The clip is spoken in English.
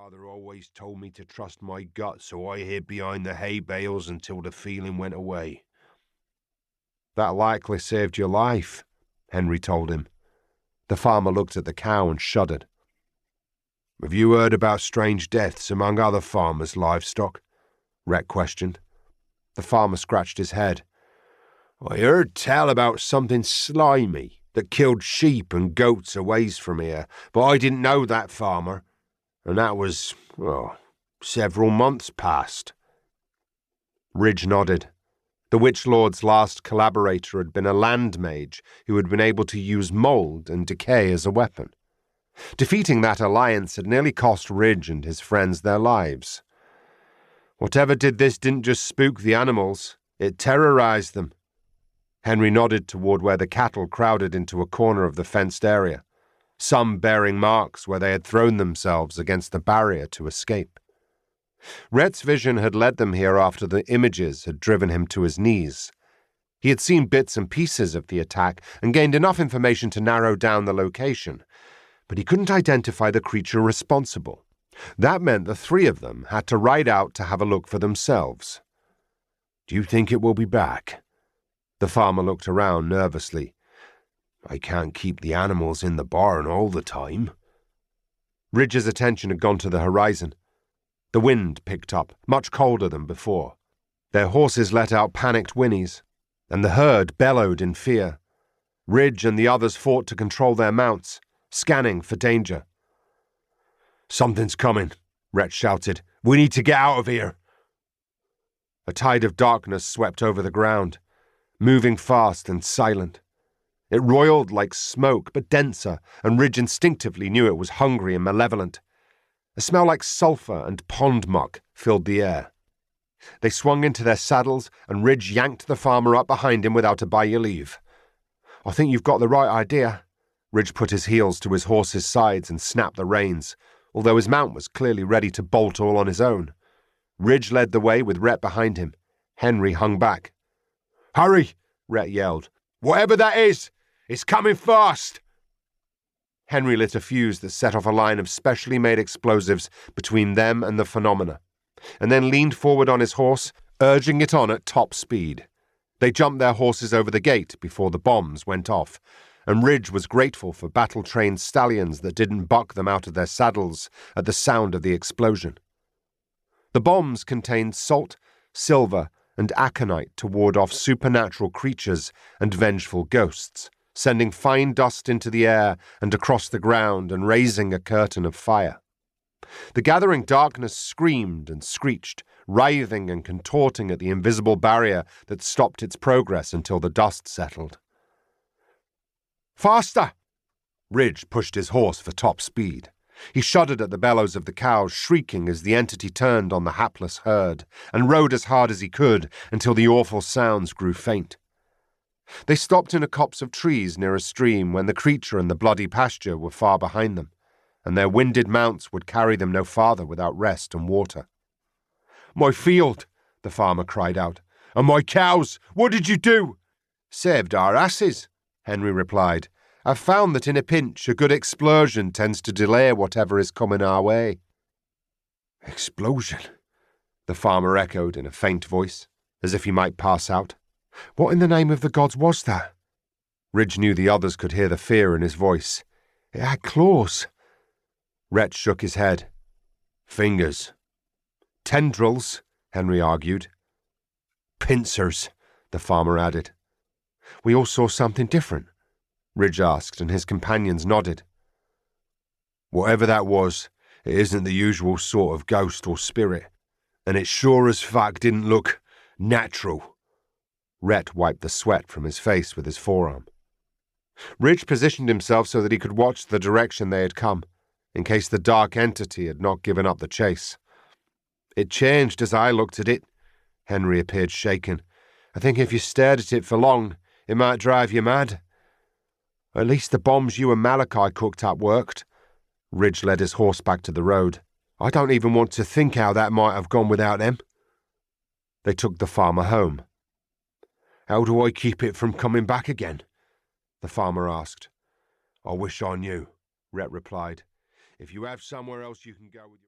Father always told me to trust my gut, so I hid behind the hay bales until the feeling went away. That likely saved your life, Henry told him. The farmer looked at the cow and shuddered. Have you heard about strange deaths among other farmers' livestock? Rett questioned. The farmer scratched his head. I heard tell about something slimy that killed sheep and goats a ways from here, but I didn't know that farmer, and that was, several months past. Ridge nodded. The Witch Lord's last collaborator had been a land mage who had been able to use mould and decay as a weapon. Defeating that alliance had nearly cost Ridge and his friends their lives. Whatever did this didn't just spook the animals, it terrorized them. Henry nodded toward where the cattle crowded into a corner of the fenced area, some bearing marks where they had thrown themselves against the barrier to escape. Rhett's vision had led them here after the images had driven him to his knees. He had seen bits and pieces of the attack and gained enough information to narrow down the location, but he couldn't identify the creature responsible. That meant the three of them had to ride out to have a look for themselves. Do you think it will be back? The farmer looked around nervously. I can't keep the animals in the barn all the time. Ridge's attention had gone to the horizon. The wind picked up, much colder than before. Their horses let out panicked whinnies, and the herd bellowed in fear. Ridge and the others fought to control their mounts, scanning for danger. Something's coming, Rett shouted. We need to get out of here. A tide of darkness swept over the ground, moving fast and silent. It roiled like smoke, but denser, and Ridge instinctively knew it was hungry and malevolent. A smell like sulphur and pond muck filled the air. They swung into their saddles, and Ridge yanked the farmer up behind him without a by-your-leave. I think you've got the right idea. Ridge put his heels to his horse's sides and snapped the reins, although his mount was clearly ready to bolt all on his own. Ridge led the way with Rett behind him. Henry hung back. Hurry, Rett yelled. Whatever that is, it's coming fast. Henry lit a fuse that set off a line of specially made explosives between them and the phenomena, and then leaned forward on his horse, urging it on at top speed. They jumped their horses over the gate before the bombs went off, and Ridge was grateful for battle-trained stallions that didn't buck them out of their saddles at the sound of the explosion. The bombs contained salt, silver, and aconite to ward off supernatural creatures and vengeful ghosts, sending fine dust into the air and across the ground and raising a curtain of fire. The gathering darkness screamed and screeched, writhing and contorting at the invisible barrier that stopped its progress until the dust settled. Faster! Ridge pushed his horse for top speed. He shuddered at the bellows of the cows, shrieking as the entity turned on the hapless herd, and rode as hard as he could until the awful sounds grew faint. They stopped in a copse of trees near a stream when the creature and the bloody pasture were far behind them, and their winded mounts would carry them no farther without rest and water. My field, the farmer cried out, and my cows, what did you do? Saved our asses, Henry replied. I've found that in a pinch a good explosion tends to delay whatever is coming our way. Explosion, the farmer echoed in a faint voice, as if he might pass out. What in the name of the gods was that? Ridge knew the others could hear the fear in his voice. It had claws. Rett shook his head. Fingers. Tendrils, Henry argued. Pincers, the farmer added. We all saw something different, Ridge asked, and his companions nodded. Whatever that was, it isn't the usual sort of ghost or spirit, and it sure as fuck didn't look natural. Rett wiped the sweat from his face with his forearm. Ridge positioned himself so that he could watch the direction they had come, in case the dark entity had not given up the chase. It changed as I looked at it. Henry appeared shaken. I think if you stared at it for long, it might drive you mad. At least the bombs you and Malachi cooked up worked. Ridge led his horse back to the road. I don't even want to think how that might have gone without them. They took the farmer home. How do I keep it from coming back again? The farmer asked. I wish I knew, Rett replied. If you have somewhere else you can go with your...